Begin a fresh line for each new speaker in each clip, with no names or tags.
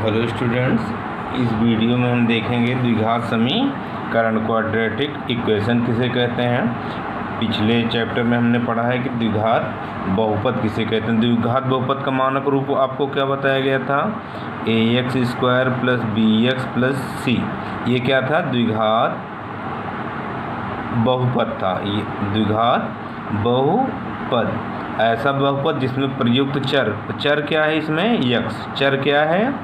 Hello students, इस video में हम देखेंगे द्विघात समीकरण क्वाड्रेटिक इक्वेशन किसे कहते हैं। पिछले चैप्टर में हमने पढ़ा है कि द्विघात बहुपद किसे कहते हैं। द्विघात बहुपद का मानक रूप आपको क्या बताया गया था, ax² + bx + c। ये क्या था, द्विघात बहुपद था। ये द्विघात बहुपद ऐसा बहुपद जिसमें प्रयुक्त चर क्या है, इसमें यक्स। चर क्या है,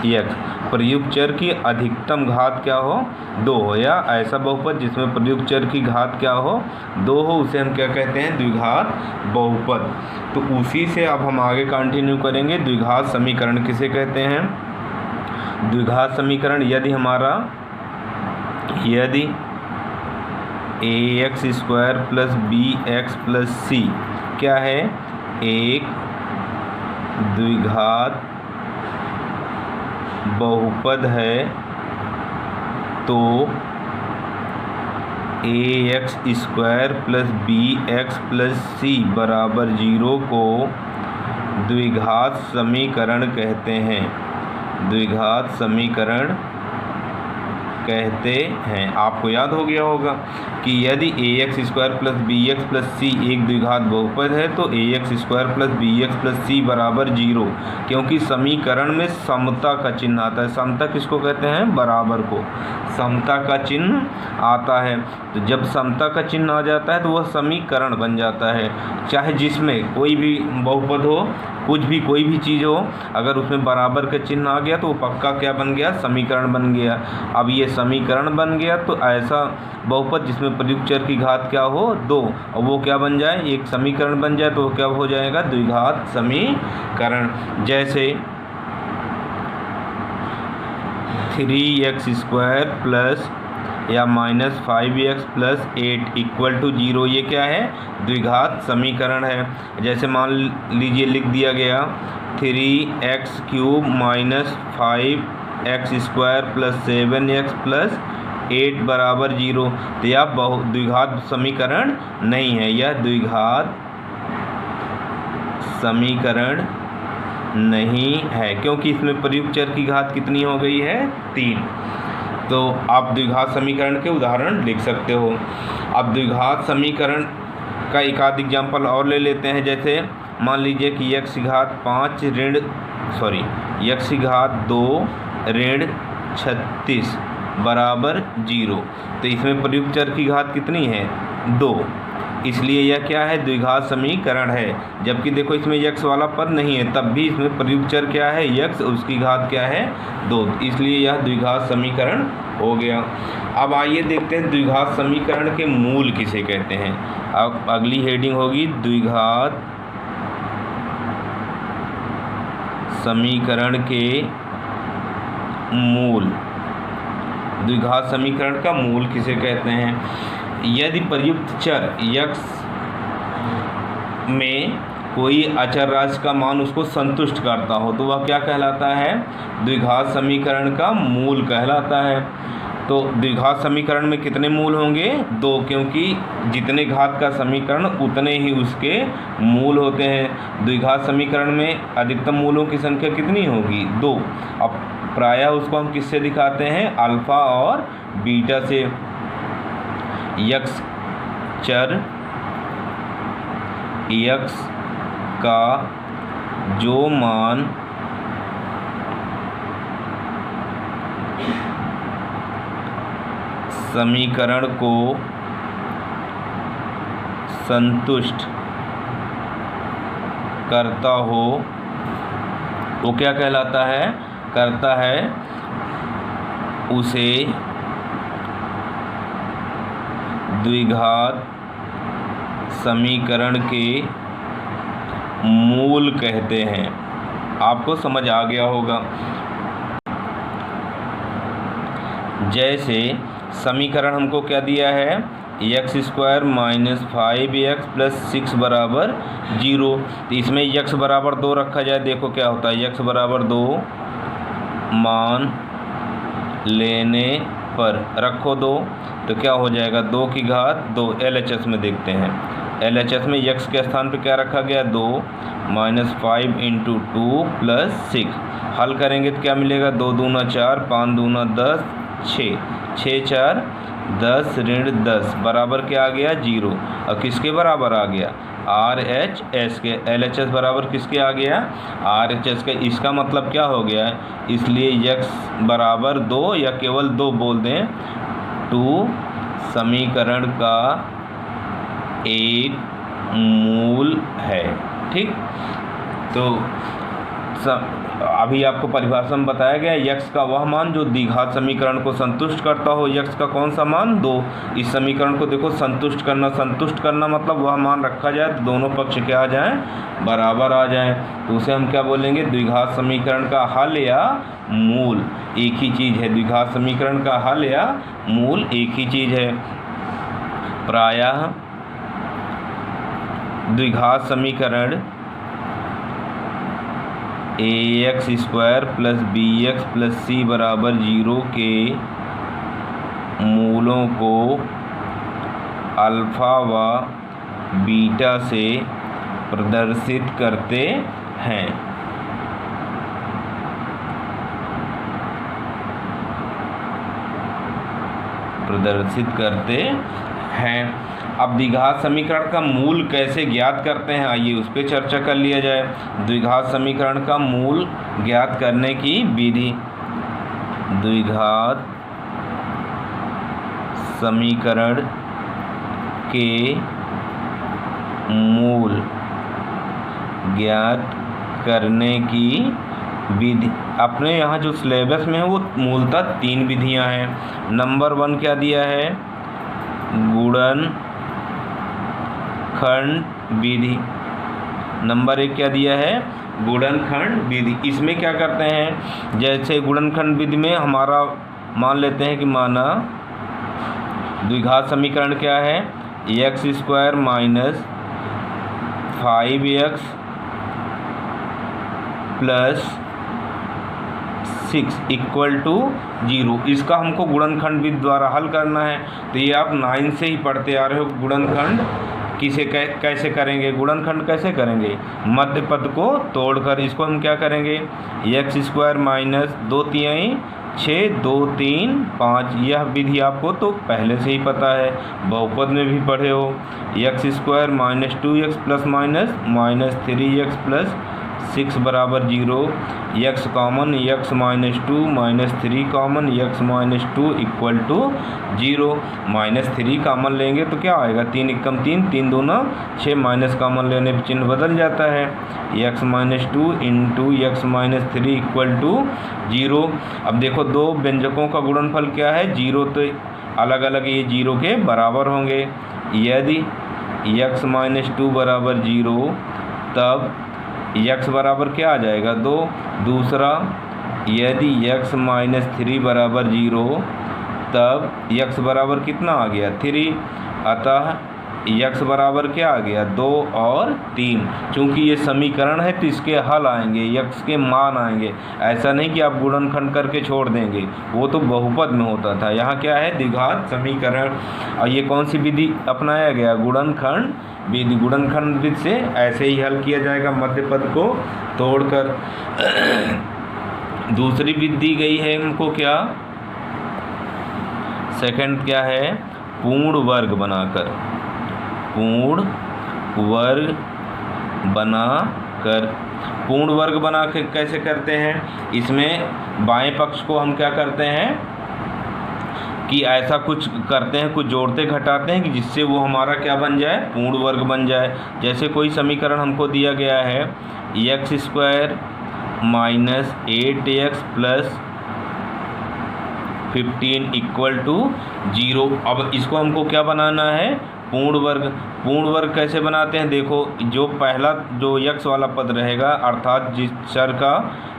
यक्स। प्रयुक्त चर की अधिकतम घात क्या हो, 2 हो, या ऐसा बहुपद जिसमें प्रयुक्त चर की घात क्या हो, 2 हो, उसे हम क्या कहते हैं, द्विघात बहुपद। तो उसी से अब हम आगे कंटिन्यू करेंगे। द्विघात समीकरण किसे कहते हैं। द्विघात समीकरण यदि ax² + bx + c क्या है, एक द्विघात बहुपद है, तो ax² + bx + c = 0 को द्विघात समीकरण कहते हैं। द्विघात समीकरण कहते हैं। आपको याद हो गया होगा कि यदि ax² + bx + c एक द्विघात बहुपद है तो ax² + bx + c = 0, क्योंकि समीकरण में समता का चिन्ह आता है। समता किसको कहते हैं, बराबर को। समता का चिन्ह आता है, तो जब समता का चिन्ह आ जाता है तो वह समीकरण बन जाता है। चाहे जिसमें कोई भी बहुपद हो, कोई भी चीज़ हो, अगर उसमें बराबर का चिन्ह आ गया तो वो पक्का क्या बन गया, समीकरण बन गया। अब ये समीकरण बन गया तो ऐसा बहुपद जिसमें प्रयुक्त चर की घात क्या हो, 2, और वो क्या बन जाए, एक समीकरण बन जाए, तो वो क्या हो जाएगा, द्विघात समीकरण। जैसे 3x² प्लस या -5x + 8 = 0, ये क्या है, द्विघात समीकरण है। जैसे मान लीजिए लिख दिया गया 3x³ - 5x² + 7x + 8 = 0, तो यह द्विघात समीकरण नहीं है। यह द्विघात समीकरण नहीं है, क्योंकि इसमें प्रयुक्त चर की घात कितनी हो गई है, 3। तो आप द्विघात समीकरण के उदाहरण लिख सकते हो। अब द्विघात समीकरण का एक आध एग्जाम्पल और ले लेते हैं। जैसे मान लीजिए कि x² = 2 ऋण 36 = 0, तो इसमें प्रयुक्त चर की घात कितनी है, 2, इसलिए यह क्या है, द्विघात समीकरण है। जबकि देखो इसमें x वाला पद नहीं है, तब भी इसमें प्रयुक्त चर क्या है, x, उसकी घात क्या है, 2, इसलिए यह द्विघात समीकरण हो गया। अब आइए देखते हैं द्विघात समीकरण के मूल किसे कहते हैं। अब अगली हेडिंग होगी द्विघात समीकरण के मूल। द्विघात समीकरण का मूल किसे कहते हैं। यदि प्रयुक्त चर x में कोई अचर राशि का मान उसको संतुष्ट करता हो तो वह क्या कहलाता है, द्विघात समीकरण का मूल कहलाता है। तो द्विघात समीकरण में कितने मूल होंगे, 2, क्योंकि जितने घात का समीकरण उतने ही उसके मूल होते हैं। द्विघात समीकरण में अधिकतम मूलों की संख्या कितनी होगी, 2। अब प्रायः उसको हम किससे दिखाते हैं, अल्फ़ा और बीटा से। x चर x का जो मान समीकरण को संतुष्ट करता हो वो क्या कहलाता है, करता है, उसे द्विघात समीकरण के मूल कहते हैं। आपको समझ आ गया होगा। जैसे समीकरण हमको क्या दिया है, x² - 5x + 6 = 0, तो इसमें x = 2 रखा जाए। देखो क्या होता है, x = 2 मान लेने पर रखो 2, तो क्या हो जाएगा, 2 की घात 2, LHS में देखते हैं, LHS में यक्स के स्थान पे क्या रखा गया 2 -5 × 2 + 6। हल करेंगे तो क्या मिलेगा 2 दूना 4, 5 दूना 10, 6, 6 4 10 ऋण 10 बराबर क्या आ गया 0। और किसके बराबर आ गया RHS के। LHS बराबर किसके आ गया RHS के। इसका मतलब क्या हो गया इसलिए x बराबर 2 या केवल 2 बोल दें 2 समीकरण का एक मूल है। ठीक, तो अभी आपको परिभाषा में बताया गया यक्स का वह मान जो द्विघात समीकरण को संतुष्ट करता हो। यक्स का कौन सा मान 2। इस समीकरण को देखो संतुष्ट करना मतलब वह मान रखा जाए तो दोनों पक्ष क्या आ जाएं बराबर आ जाएं, तो उसे हम क्या बोलेंगे द्विघात समीकरण का हल या मूल एक ही चीज़ है। द्विघात समीकरण का हल या मूल एक ही चीज़ है। प्रायः द्विघात समीकरण ax² + bx + c बराबर 0 के मूलों को अल्फ़ा व बीटा से प्रदर्शित करते हैं। अब द्विघात समीकरण का मूल कैसे ज्ञात करते हैं आइए उस पर चर्चा कर लिया जाए। द्विघात समीकरण का मूल ज्ञात करने की विधि। द्विघात समीकरण के मूल ज्ञात करने की विधि अपने यहाँ जो सिलेबस में है वो मूलतः 3 विधियाँ हैं। नंबर 1 क्या दिया है गुणनखंड विधि। नंबर 1 क्या दिया है गुणनखंड विधि। इसमें क्या करते हैं जैसे गुणनखंड विधि में हमारा मान लेते हैं कि माना द्विघात समीकरण क्या है x² - 5x + 6 = 0। इसका हमको गुणनखंड विधि द्वारा हल करना है। तो ये आप 9 से ही पढ़ते आ रहे हो। गुणनखंड कैसे करेंगे गुणनखंड कैसे करेंगे मध्य पद को तोड़कर। इसको हम क्या करेंगे x² - 2 तिहाई 6 2 3 5। यह विधि आपको तो पहले से ही पता है, बहुपद में भी पढ़े हो। x² - 2x ± -3x + 6 बराबर 0। x common x - 2 - 3 common x - 2 = 0। -3 common लेंगे तो क्या आएगा 3 × 3 3 दूना 6 माइनस कॉमन लेने पर चिन्ह बदल जाता है x - 2 × x - 3 = 0। अब देखो दो व्यंजकों का गुणनफल क्या है 0, तो अलग अलग ये 0 के बराबर होंगे। यदि x - 2 बराबर 0 तब x बराबर क्या आ जाएगा 2। दूसरा यदि x - 3 बराबर 0 तब x बराबर कितना आ गया 3। अतः x बराबर क्या आ गया 2 और 3। चूँकि ये समीकरण है तो इसके हल आएंगे x के मान आएंगे। ऐसा नहीं कि आप गुणनखंड करके छोड़ देंगे, वो तो बहुपद में होता था। यहाँ क्या है द्विघात समीकरण। और ये कौन सी विधि अपनाया गया गुणनखंड विधि। गुणनखंड विधि से ऐसे ही हल किया जाएगा मध्य पद को तोड़कर। दूसरी विधि दी गई है हमको क्या सेकंड क्या है पूर्ण वर्ग बनाकर। पूर्ण वर्ग बना के कैसे करते हैं इसमें बाएं पक्ष को हम क्या करते हैं कि ऐसा कुछ करते हैं कुछ जोड़ते घटाते हैं कि जिससे वो हमारा क्या बन जाए पूर्ण वर्ग बन जाए। जैसे कोई समीकरण हमको दिया गया है x² - 8x + 15 = 0। अब इसको हमको क्या बनाना है पूर्ण वर्ग कैसे बनाते हैं देखो जो पहला जो x वाला पद रहेगा अर्थात जिस चर का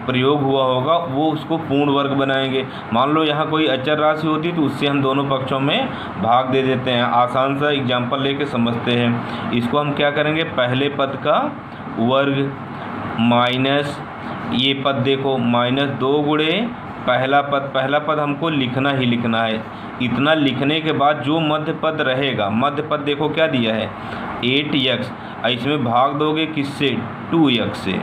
प्रयोग हुआ होगा वो उसको पूर्ण वर्ग बनाएंगे। मान लो यहाँ कोई अचर राशि होती तो उससे हम दोनों पक्षों में भाग दे देते हैं। आसान सा एग्जाम्पल लेके समझते हैं। इसको हम क्या करेंगे पहले पद का वर्ग माइनस ये पद देखो -2 × पहला पद हमको लिखना ही लिखना है। इतना लिखने के बाद जो मध्य पद रहेगा, मध्य पद देखो क्या दिया है 8x, इसमें भाग दोगे किससे 2x से।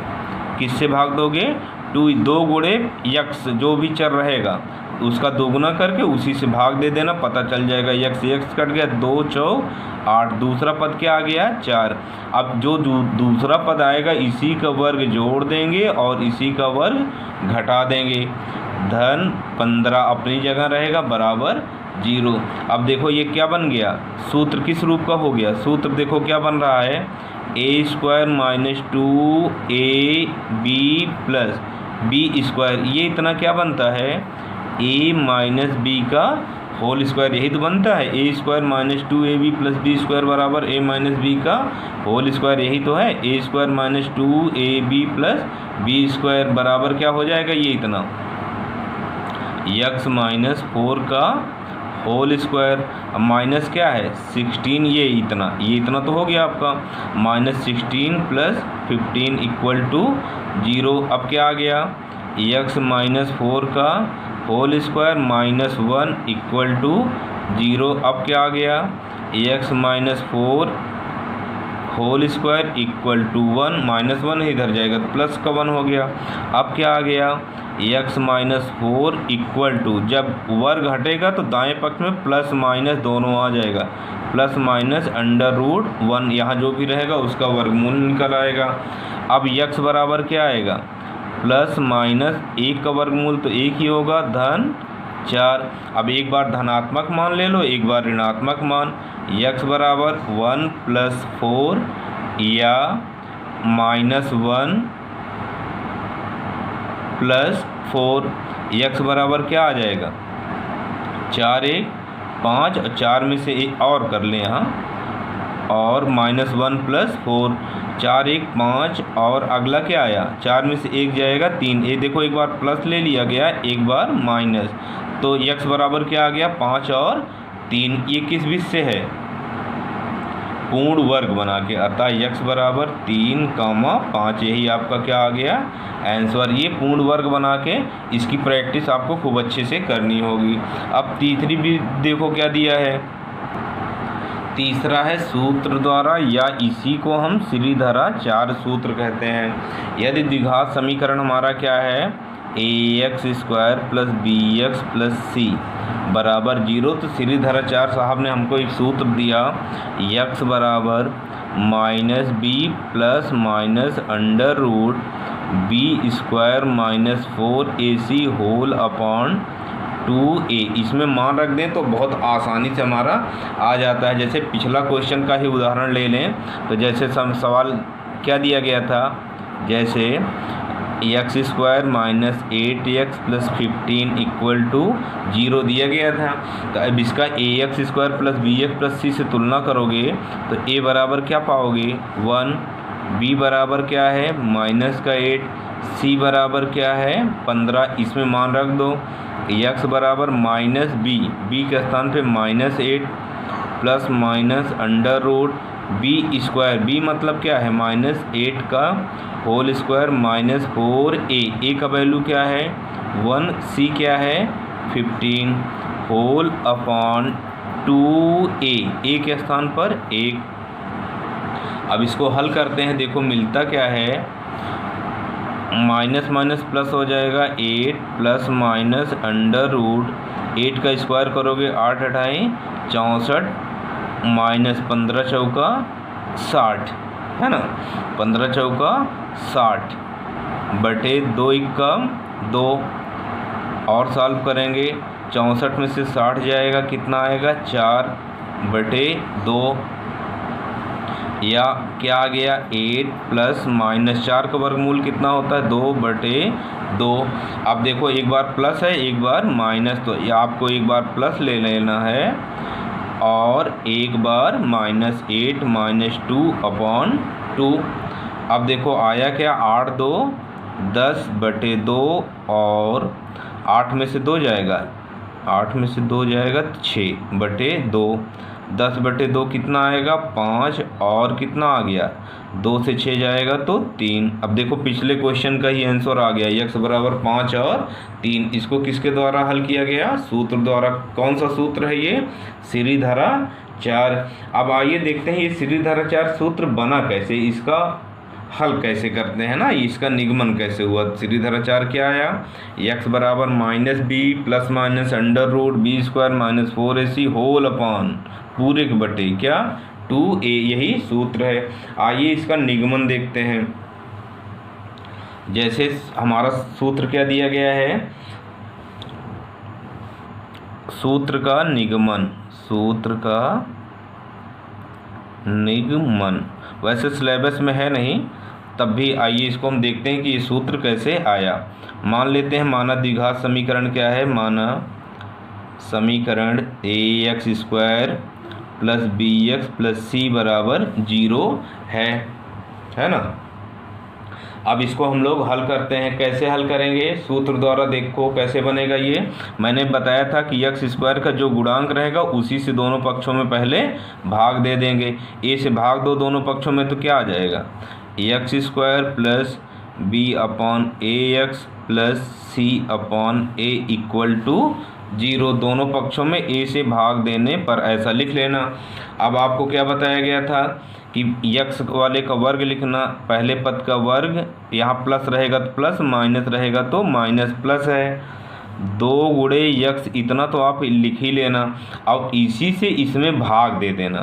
किससे भाग दोगे 2 गुणे x, जो भी चर रहेगा उसका दोगुना करके उसी से भाग दे देना, पता चल जाएगा। x कट गया, 2 चौ 8, दूसरा पद क्या आ गया 4। अब जो दूसरा पद आएगा इसी का वर्ग जोड़ देंगे और इसी का वर्ग घटा देंगे। धन 15 अपनी जगह रहेगा बराबर 0। अब देखो ये क्या बन गया, सूत्र किस रूप का हो गया, सूत्र देखो क्या बन रहा है a² minus 2ab plus b²। ये इतना क्या बनता है a माइनस b का होल स्क्वायर, यही तो बनता है। a² minus 2ab plus b² बराबर a माइनस b का होल स्क्वायर, यही तो है। a² minus 2ab plus b² बराबर क्या हो जाएगा ये इतना x माइनस 4 का होल स्क्वायर। अब माइनस क्या है 16, ये इतना तो हो गया आपका -16 प्लस 15 इक्वल टू 0। अब क्या आ गया x माइनस 4 का होल स्क्वायर -1 इक्वल टू 0। अब क्या आ गया x minus 4 whole square equal to 1, -1 इधर जाएगा तो प्लस का 1 हो गया। अब क्या आ गया x माइनस 4 इक्वल टू, जब वर्ग हटेगा तो दाएं पक्ष में प्लस माइनस दोनों आ जाएगा, प्लस माइनस √1, यहाँ जो भी रहेगा उसका वर्गमूल निकल आएगा। अब x बराबर क्या आएगा प्लस माइनस 1 का वर्गमूल तो 1 ही होगा, धन 4। अब एक बार धनात्मक मान ले लो, एक बार ऋणात्मक मान। x बराबर 1 प्लस 4 या -1 प्लस 4, x बराबर क्या आ जाएगा 4 1 5, और 4 में से एक और कर लें यहाँ, और -1 प्लस 4, 4 1 5, और अगला क्या आया 4 में से एक जाएगा 3। ये देखो एक बार प्लस ले लिया गया, एक बार माइनस, तो x बराबर क्या आ गया 5 और 3। ये किस विधि से है पूर्ण वर्ग बना के, अतः x बराबर 3, 5, यही आपका क्या आ गया आंसर। ये पूर्ण वर्ग बना के इसकी प्रैक्टिस आपको खूब अच्छे से करनी होगी। अब तीसरी भी देखो क्या दिया है, तीसरा है सूत्र द्वारा, या इसी को हम श्रीधरा 4 सूत्र कहते हैं। यदि द्विघात समीकरण हमारा क्या है ax² plus bx plus c बराबर 0, तो श्रीधरा 4 साहब ने हमको एक सूत्र दिया x बराबर -b plus minus √b² minus 4ac whole upon 2a। इसमें मान रख दें तो बहुत आसानी से हमारा आ जाता है। जैसे पिछला क्वेश्चन का ही उदाहरण ले लें, तो जैसे सवाल क्या दिया गया था, जैसे x² minus 8x plus 15 equal to 0 दिया गया था। तो अब इसका ax² plus bx plus c से तुलना करोगे तो a बराबर क्या पाओगे 1, b बराबर क्या है -8, c बराबर क्या है 15। इसमें मान रख दो x बराबर -b के स्थान पे -8 प्लस माइनस √b², b मतलब क्या है -8 का होल स्क्वायर माइनस 4a का वैल्यू क्या है 1, c क्या है 15 होल अपॉन 2a के स्थान पर 1। अब इसको हल करते हैं, देखो मिलता क्या है माइनस माइनस प्लस हो जाएगा 8 प्लस माइनस √8 का स्क्वायर करोगे 8 8 64 माइनस 15 चौका 60 है ना, 15 चौका 60 बटे 2 एकम 2, और सॉल्व करेंगे 64 में से 60 जाएगा, कितना आएगा 4 बटे 2, या क्या आ गया 8 प्लस माइनस 4 का वर्गमूल कितना होता है 2 बटे 2। अब देखो एक बार प्लस है एक बार माइनस, तो ये आपको एक बार प्लस ले लेना है और एक बार -8 -2 अपॉन 2। अब देखो आया क्या 8 2 10 बटे 2, और 8 में से 2 जाएगा 8 में से 2 जाएगा 6 बटे 2। 10/2 कितना आएगा 5, और कितना आ गया 2 से 6 जाएगा तो 3। अब देखो पिछले क्वेश्चन का ही आंसर आ गया, x बराबर 5 और 3। इसको किसके द्वारा हल किया गया, सूत्र द्वारा। कौन सा सूत्र है ये, श्रीधराचार्य। अब आइए देखते हैं ये श्रीधराचार्य सूत्र बना कैसे, इसका हल कैसे करते हैं ना, इसका निगमन कैसे हुआ। श्रीधराचार्य क्या आया, x बराबर -b plus minus √b² - 4ac whole upon पूरे के बटे क्या 2a, यही सूत्र है। आइए इसका निगमन देखते हैं। जैसे हमारा सूत्र क्या दिया गया है, सूत्र का निगमन, सूत्र का निगमन वैसे सिलेबस में है नहीं, तब भी आइए इसको हम देखते हैं कि ये सूत्र कैसे आया। मान लेते हैं माना द्विघात समीकरण क्या है, माना समीकरण ax² + bx + c बराबर 0 है ना। अब इसको हम लोग हल करते हैं। कैसे हल करेंगे, सूत्र द्वारा। देखो कैसे बनेगा ये, मैंने बताया था कि x² का जो गुणांक रहेगा उसी से दोनों पक्षों में पहले भाग दे देंगे। a से भाग दो दोनों पक्षों में तो क्या आ जाएगा, x² + b/ax + c/a = 0। दोनों पक्षों में a से भाग देने पर ऐसा लिख लेना। अब आपको क्या बताया गया था कि x वाले का वर्ग लिखना, पहले पद का वर्ग, यहाँ प्लस रहेगा तो प्लस, माइनस रहेगा तो माइनस, प्लस है 2 गुणे x, इतना तो आप लिख ही लेना। अब इसी से इसमें भाग दे देना,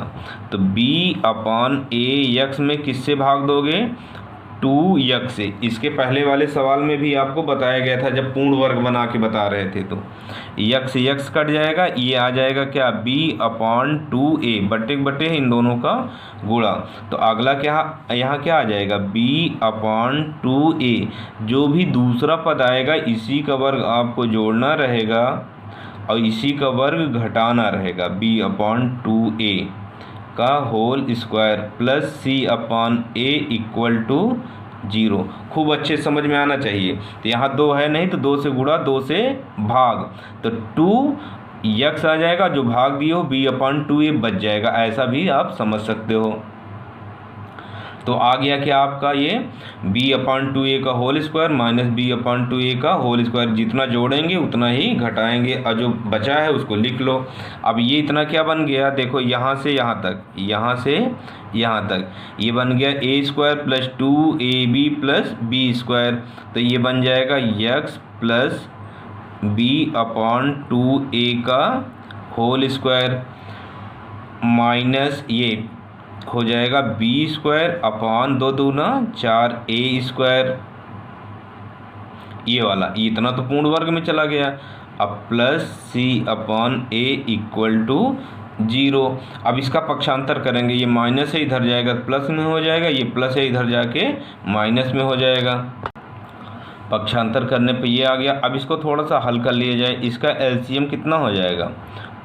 तो b/ax में किससे भाग दोगे, 2x से। इसके पहले वाले सवाल में भी आपको बताया गया था जब पूर्ण वर्ग बना के बता रहे थे, तो x कट जाएगा, ये आ जाएगा क्या b/2a, बटे इन दोनों का गुणा। तो अगला क्या, यहाँ क्या आ जाएगा b/2a, जो भी दूसरा पद आएगा इसी का वर्ग आपको जोड़ना रहेगा और इसी का वर्ग घटाना रहेगा, b/2a का होल स्क्वायर प्लस c/a = 0। खूब अच्छे समझ में आना चाहिए। तो यहाँ 2 है नहीं तो 2 से गुणा, 2 से भाग, तो 2x आ जाएगा, जो भाग दिए हो b/2a बच जाएगा, ऐसा भी आप समझ सकते हो। तो आ गया क्या आपका ये b/2a का होल स्क्वायर माइनस b/2a का होल स्क्वायर, जितना जोड़ेंगे उतना ही घटाएंगे, और जो बचा है उसको लिख लो। अब ये इतना क्या बन गया, देखो यहाँ से यहाँ तक, यहाँ से यहाँ तक ये बन गया a² + 2ab + b²। तो ये बन जाएगा x + b/2a का होल स्क्वायर माइनस ये हो जाएगा b² 2 दूना 4a², ये वाला, ये इतना तो पूर्ण वर्ग में चला गया। अब प्लस c/a = 0। अब इसका पक्षांतर करेंगे, ये माइनस है इधर जाएगा प्लस में हो जाएगा, ये प्लस है इधर जाके माइनस में हो जाएगा। पक्षांतर करने पे ये आ गया। अब इसको थोड़ा सा हल कर लिया जाए। इसका LCM कितना हो जाएगा,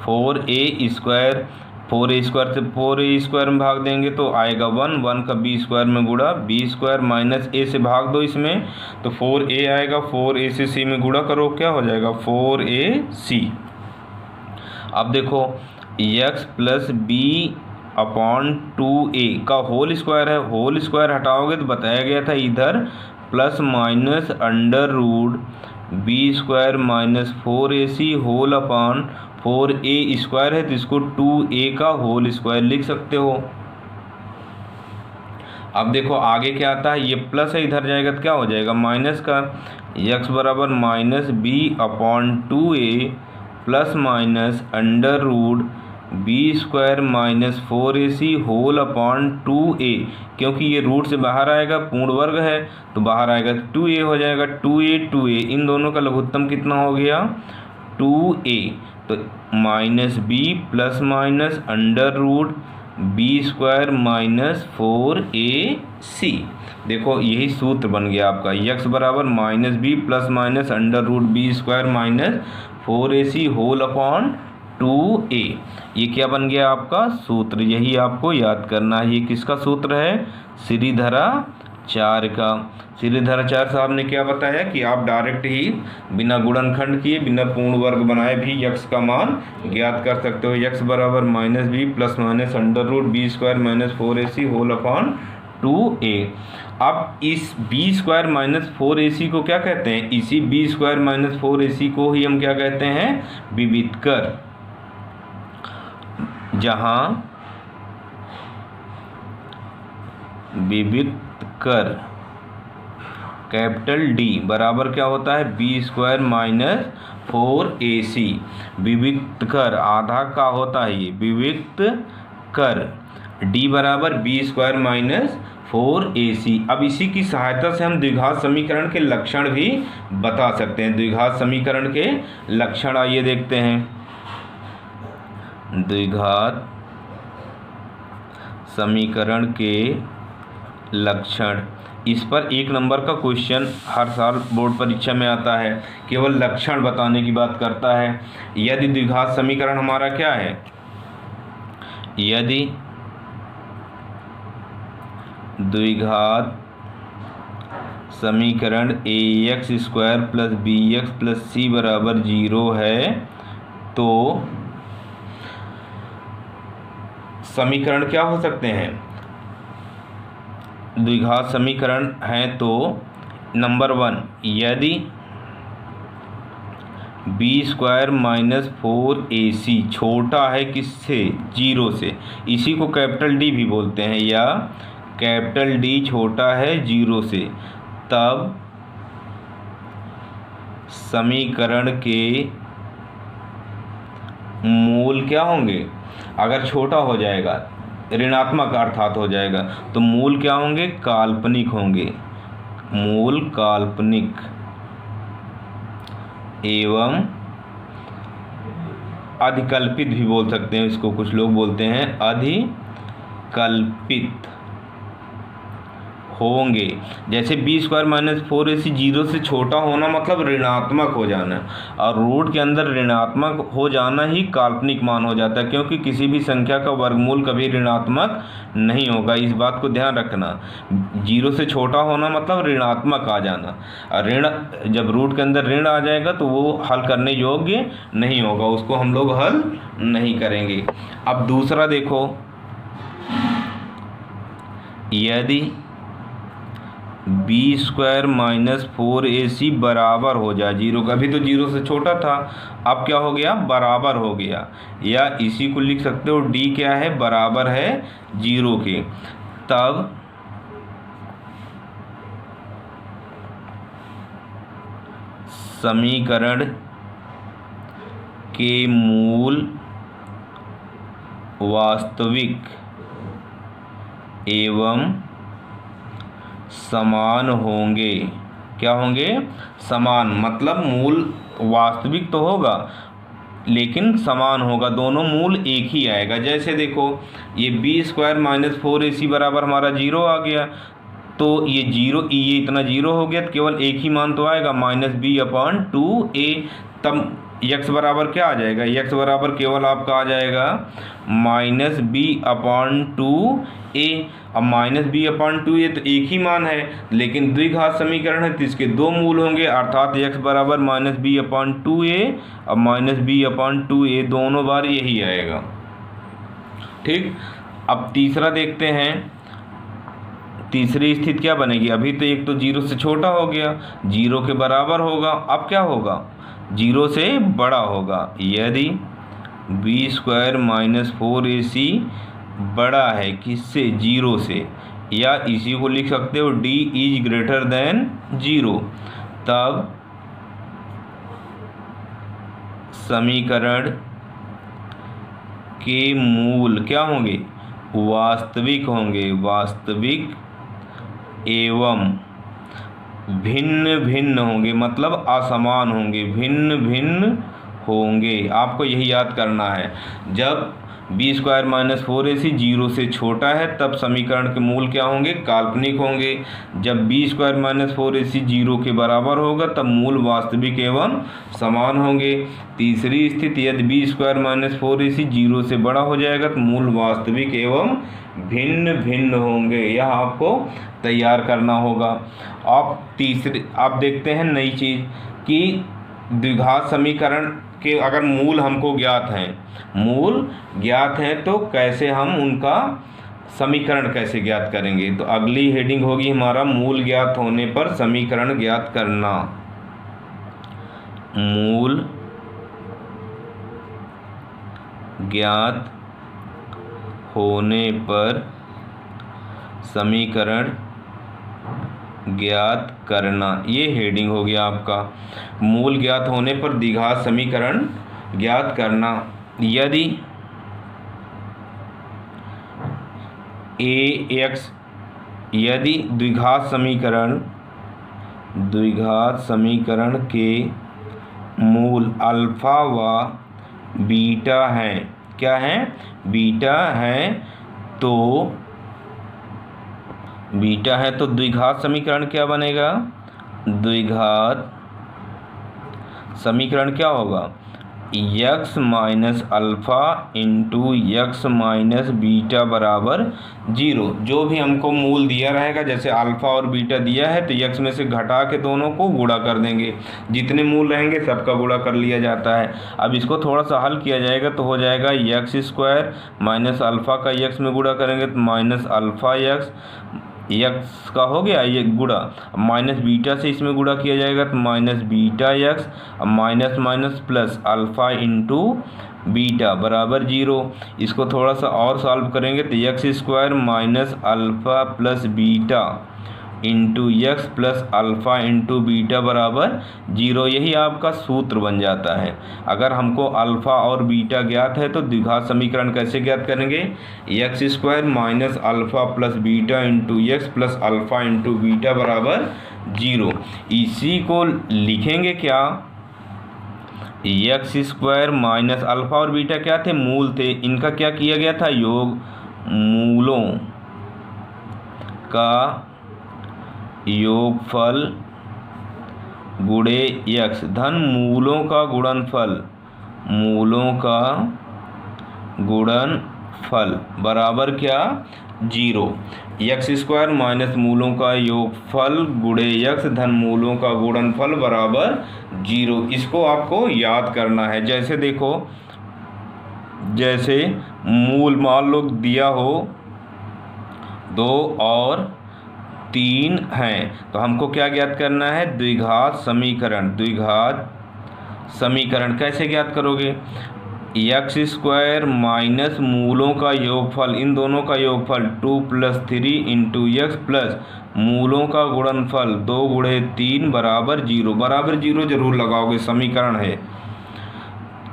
4a² 4a² से 4a² में भाग देंगे तो आएगा 1 का b² में गुणा, b² माइनस a से भाग दो इसमें तो 4a आएगा, 4a से c में गुणा करो क्या हो जाएगा 4ac। अब देखो x + b/2a का होल स्क्वायर है, होल स्क्वायर हटाओगे तो बताया गया था इधर plus minus √b² - 4ac whole upon 4a² है तो इसको 2a का होल स्क्वायर लिख सकते हो। अब देखो आगे क्या आता है, ये प्लस है इधर जाएगा तो क्या हो जाएगा माइनस का, x बराबर -b/2a plus minus √b² - 4ac whole upon 2a, क्योंकि ये रूट से बाहर आएगा, पूर्ण वर्ग है तो बाहर आएगा तो 2a हो जाएगा। 2a इन दोनों का लघुत्तम कितना हो गया 2a, तो -b plus minus √b² - 4ac। देखो यही सूत्र बन गया आपका, x बराबर -b plus minus √b² - 4ac whole upon 2a। ये क्या बन गया आपका सूत्र, यही आपको याद करना है। ये किसका सूत्र है, श्रीधराचार्य का। श्रीधराचार्य साहब ने क्या बताया कि आप डायरेक्ट ही बिना गुणनखंड किए, बिना पूर्ण वर्ग बनाए भी यक्स का मान ज्ञात कर सकते हो। यक्स बराबर -b plus minus under root b square minus 4ac whole upon 2a। अब इस b स्क्वायर माइनस 4ac को क्या कहते हैं? इसी b स्क्वायर माइनस 4ac को ही हम क्या कहते हैं? विवितकर। जहां विवितकर कैपिटल D बराबर क्या होता है? b square minus 4ac। विवितकर आधा का होता है ये विवितकर। D बराबर b स्क्वायर माइनस 4ac। अब इसी की सहायता से हम द्विघात समीकरण के लक्षण भी बता सकते हैं। द्विघात समीकरण के लक्षण आइए देखते हैं। द्विघात समीकरण के लक्षण, इस पर 1 नंबर का क्वेश्चन हर साल बोर्ड परीक्षा में आता है, केवल लक्षण बताने की बात करता है। यदि द्विघात समीकरण हमारा क्या है? यदि द्विघात समीकरण ax square plus bx plus c बराबर 0 है तो समीकरण क्या हो सकते हैं? द्विघात समीकरण है तो नंबर 1, यदि b स्क्वायर माइनस 4ac छोटा है किससे? 0 से। इसी को कैपिटल D भी बोलते हैं, या कैपिटल D छोटा है 0 से, तब समीकरण के मूल क्या होंगे? अगर छोटा हो जाएगा, ऋणात्मक अर्थात हो जाएगा, तो मूल क्या होंगे? काल्पनिक होंगे। मूल काल्पनिक एवं अधिकल्पित भी बोल सकते हैं इसको, कुछ लोग बोलते हैं अधिकल्पित होंगे। जैसे b स्क्वायर माइनस 4ac 0 से छोटा होना मतलब ऋणात्मक हो जाना, और रूट के अंदर ऋणात्मक हो जाना ही काल्पनिक मान हो जाता है, क्योंकि किसी भी संख्या का वर्गमूल कभी ऋणात्मक नहीं होगा। इस बात को ध्यान रखना। 0 से छोटा होना मतलब ऋणात्मक आ जाना। ऋण जब रूट के अंदर ऋण आ जाएगा तो वो हल करने योग्य नहीं होगा, उसको हम लोग हल नहीं करेंगे। अब दूसरा देखो, यदि b स्क्वायर माइनस 4ac बराबर हो जाए 0 का, अभी तो 0 से छोटा था, अब क्या हो गया? बराबर हो गया। या इसी को लिख सकते हो d क्या है? बराबर है 0 के, तब समीकरण के मूल वास्तविक एवं समान होंगे। क्या होंगे? समान, मतलब मूल वास्तविक तो होगा लेकिन समान होगा, दोनों मूल एक ही आएगा। जैसे देखो, ये b स्क्वायर माइनस 4ac बराबर हमारा 0 आ गया, तो ये 0, ये इतना 0 हो गया, तो केवल एक ही मान तो आएगा -b/2a। तब x बराबर क्या आ जाएगा? x बराबर केवल आपका आ जाएगा -b/2a। अब -b/2a तो एक ही मान है, लेकिन द्विघात समीकरण है तो इसके 2 मूल होंगे, अर्थात x बराबर -b/2a और -b/2a दोनों बार यही आएगा। ठीक, अब तीसरा देखते हैं। तीसरी स्थिति क्या बनेगी? अभी तो एक तो 0 से छोटा हो गया, 0 के बराबर होगा, अब क्या होगा? 0 से बड़ा होगा। यदि b स्क्वायर माइनस 4ac बड़ा है किससे? 0 से, या इसी को लिख सकते हो d इज ग्रेटर देन 0, तब समीकरण के मूल क्या होंगे? वास्तविक होंगे। वास्तविक एवं भिन्न भिन्न होंगे, मतलब असमान होंगे, भिन्न भिन्न होंगे। आपको यही याद करना है। जब बी स्क्वायर माइनस 4ac 0 से छोटा है तब समीकरण के मूल क्या होंगे, काल्पनिक होंगे। जब बी स्क्वायर माइनस 4ac 0 के बराबर होगा तब मूल वास्तविक एवं समान होंगे। तीसरी स्थिति, यदि बी स्क्वायर माइनस 4ac 0 से बड़ा हो जाएगा तो मूल वास्तविक एवं भिन्न भिन्न होंगे। यह आपको तैयार करना होगा। आप देखते हैं नई चीज़ कि द्विघात समीकरण के अगर मूल हमको ज्ञात हैं तो कैसे हम उनका समीकरण कैसे ज्ञात करेंगे। तो अगली हेडिंग होगी हमारा मूल ज्ञात होने पर समीकरण ज्ञात करना। मूल ज्ञात होने पर समीकरण ज्ञात करना, ये हेडिंग हो गया आपका। मूल ज्ञात होने पर द्विघात समीकरण ज्ञात करना। यदि यदि द्विघात समीकरण के मूल अल्फा व बीटा हैं, क्या हैं, बीटा हैं, तो द्विघात समीकरण क्या बनेगा, द्विघात समीकरण क्या होगा, x minus alpha into x minus beta बराबर 0। जो भी हमको मूल दिया रहेगा, जैसे अल्फ़ा और बीटा दिया है तो यक्स में से घटा के दोनों को गुणा कर देंगे, जितने मूल रहेंगे सबका गुणा कर लिया जाता है। अब इसको थोड़ा सा हल किया जाएगा तो हो जाएगा यक्स स्क्वायर माइनस अल्फ़ा का यक्स में गुणा करेंगे तो माइनस अल्फ़ा यक्स का हो गया ये गुणा, माइनस बीटा से इसमें गुणा किया जाएगा तो minus beta x, minus minus plus alpha into beta बराबर 0। इसको थोड़ा सा और सॉल्व करेंगे तो x square minus alpha plus beta into x plus alpha into beta बराबर 0। यही आपका सूत्र बन जाता है। अगर हमको अल्फ़ा और बीटा ज्ञात है तो द्विघात समीकरण कैसे ज्ञात करेंगे, x square minus alpha plus beta into x plus alpha into beta बराबर 0। इसी को लिखेंगे क्या, यक्स स्क्वायर माइनस अल्फ़ा और बीटा क्या थे, मूल थे, इनका क्या किया गया था, योग, मूलों का योगफल गुणे यक्स धन मूलों का गुणनफल बराबर क्या, 0। यक्स स्क्वायर माइनस मूलों का योगफल गुणे यक्स धन मूलों का गुणनफल बराबर 0। इसको आपको याद करना है। जैसे देखो, जैसे मूल मान लो दिया हो 2 और 3 हैं तो हमको क्या ज्ञात करना है, द्विघात समीकरण कैसे ज्ञात करोगे, यक्स स्क्वायर माइनस मूलों का योगफल, इन दोनों का योगफल 2 + 3 इंटू यक्स प्लस मूलों का गुणनफल 2 गुणे 3 बराबर 0। बराबर 0 जरूर लगाओगे, समीकरण है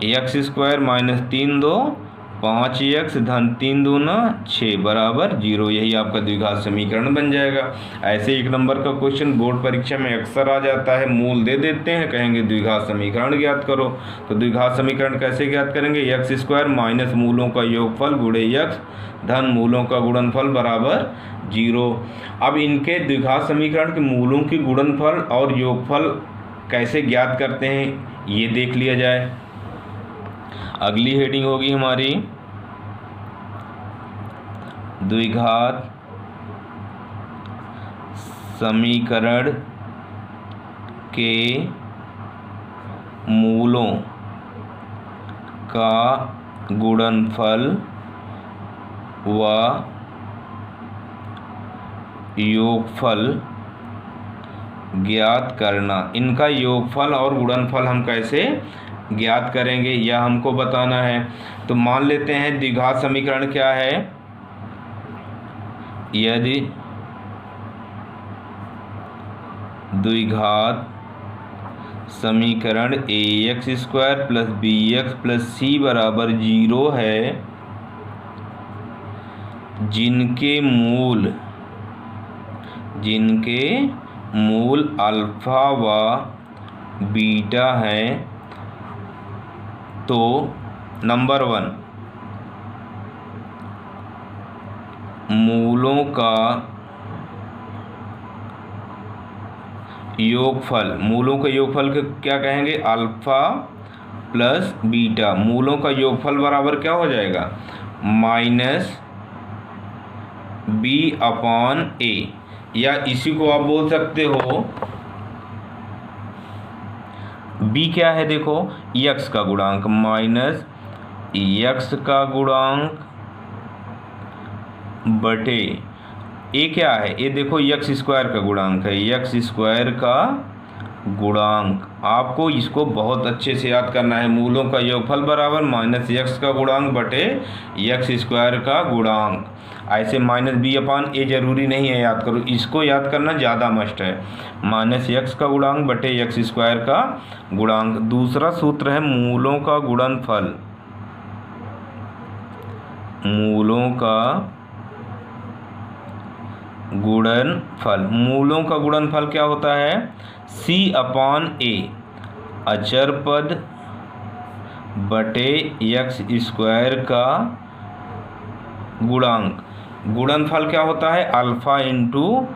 यक्स स्क्वायर माइनस 3 2 5 यक्स धन 3 दूना 6 बराबर 0। यही आपका द्विघात समीकरण बन जाएगा। ऐसे 1 नंबर का क्वेश्चन बोर्ड परीक्षा में अक्सर आ जाता है, मूल दे देते हैं, कहेंगे द्विघात समीकरण ज्ञात करो। तो द्विघात समीकरण कैसे ज्ञात करेंगे, यक्स स्क्वायर माइनस मूलों का योगफल गुणे यक्स धन मूलों का गुणनफल बराबर 0। अब इनके द्विघात समीकरण के मूलों की गुणनफल और योगफल कैसे ज्ञात करते हैं ये देख लिया जाए। अगली हेडिंग होगी हमारी द्विघात समीकरण के मूलों का गुणनफल व योगफल ज्ञात करना। इनका योगफल और गुणनफल हम कैसे ज्ञात करेंगे यह हमको बताना है। तो मान लेते हैं द्विघात समीकरण क्या है, यदि द्विघात समीकरण ax square plus bx plus c बराबर 0 है, जिनके मूल अल्फा व बीटा हैं, तो नंबर 1 मूलों का योगफल, मूलों का योगफल के क्या कहेंगे, अल्फा प्लस बीटा। मूलों का योगफल बराबर क्या हो जाएगा, माइनस बी अपॉन ए, या इसी को आप बोल सकते हो बी क्या है, देखो यक्स का गुणांक माइनस यक्स का गुणांक बटे ए क्या है, ये देखो यक्स स्क्वायर का गुणांक है, यक्स स्क्वायर का गुणांक। आपको इसको बहुत अच्छे से याद करना है। मूलों का योगफल बराबर माइनस यक्स का गुणांक बटे यक्स स्क्वायर का गुणांक। ऐसे माइनस बी अपान ए जरूरी नहीं है याद करो, इसको याद करना ज़्यादा मस्ट है। माइनस यक्स का गुणांक बटे यक्स स्क्वायर का गुणांक। दूसरा सूत्र है मूलों का गुणनफल। मूलों का गुणनफल, मूलों का गुणनफल क्या होता है, सी अपॉन ए, अचर पद बटे यक्स स्क्वायर का गुणांक। गुणनफल क्या होता है, अल्फा इंटू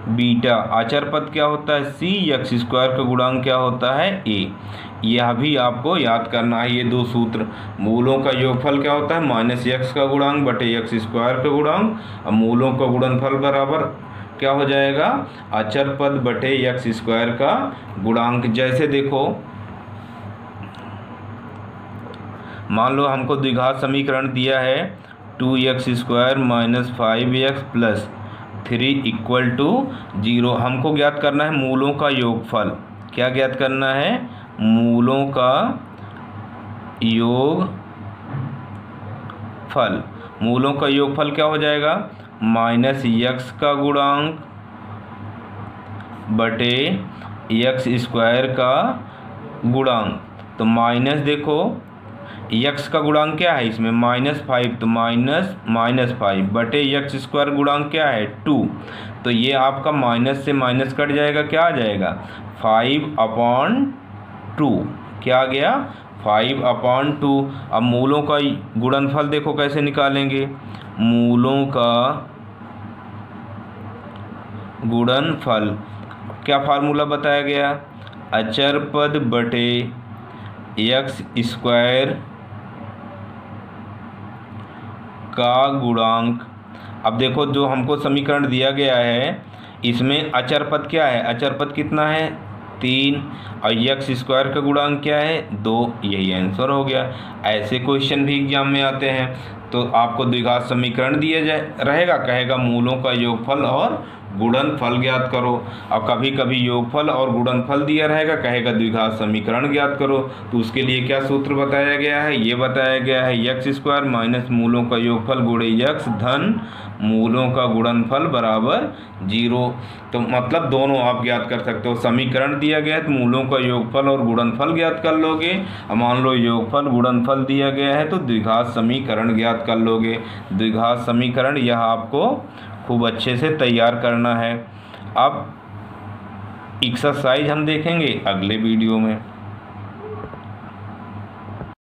बीटा। अचर पद क्या होता है, सी, यक्स स्क्वायर का गुणांक क्या होता है, ए। यह भी आपको याद करना है, ये दो सूत्र। मूलों का योगफल क्या होता है, माइनस यक्स का गुणांक बटे यक्स स्क्वायर का गुणांक। अब मूलों का गुणनफल बराबर क्या हो जाएगा, अचर पद बटे यक्स स्क्वायर का गुणांक। जैसे देखो मान लो हमको द्विघात समीकरण दिया है 2x square minus 5x plus 3 equal to 0। हमको ज्ञात करना है मूलों का योगफल। क्या ज्ञात करना है, मूलों का योगफल। मूलों का योगफल क्या हो जाएगा, माइनस यक्स का गुणांक बटे यक्स स्क्वायर का गुणांक। तो माइनस देखो यक्स का गुणांक क्या है इसमें, -5, तो -5 बटे यक्स स्क्वायर गुणांक क्या है 2। तो ये आपका माइनस से माइनस कट जाएगा, क्या आ जाएगा 5/2। क्या आ गया 5/2। अब मूलों का गुणनफल देखो कैसे निकालेंगे, मूलों का गुणनफल क्या फार्मूला बताया गया, अचर पद बटे यक्स स्क्वायर का गुणांक। अब देखो जो हमको समीकरण दिया गया है इसमें अचर पद क्या है, अचर पद कितना है 3, और यक्स स्क्वायर का गुणांक क्या है 2। यही आंसर हो गया। ऐसे क्वेश्चन भी एग्जाम में आते हैं। तो आपको द्विघात समीकरण दिया जाए रहेगा, कहेगा मूलों का योगफल और गुणनफल ज्ञात करो। अब कभी कभी योगफल और गुणनफल दिया रहेगा, कहेगा द्विघात समीकरण ज्ञात करो। तो उसके लिए क्या सूत्र बताया गया है, ये बताया गया है यक्स स्क्वायर माइनस मूलों का योगफल गुणे यक्स धन मूलों का गुणनफल बराबर 0। तो मतलब दोनों आप ज्ञात कर सकते हो। समीकरण दिया गया है तो मूलों का योगफल और गुणनफल ज्ञात कर लोगे। अब मान लो योगफल गुणनफल दिया गया है तो द्विघात समीकरण ज्ञात कर लोगे। द्विघात समीकरण यह आपको खूब अच्छे से तैयार करना है। अब एक्सरसाइज हम देखेंगे अगले वीडियो में।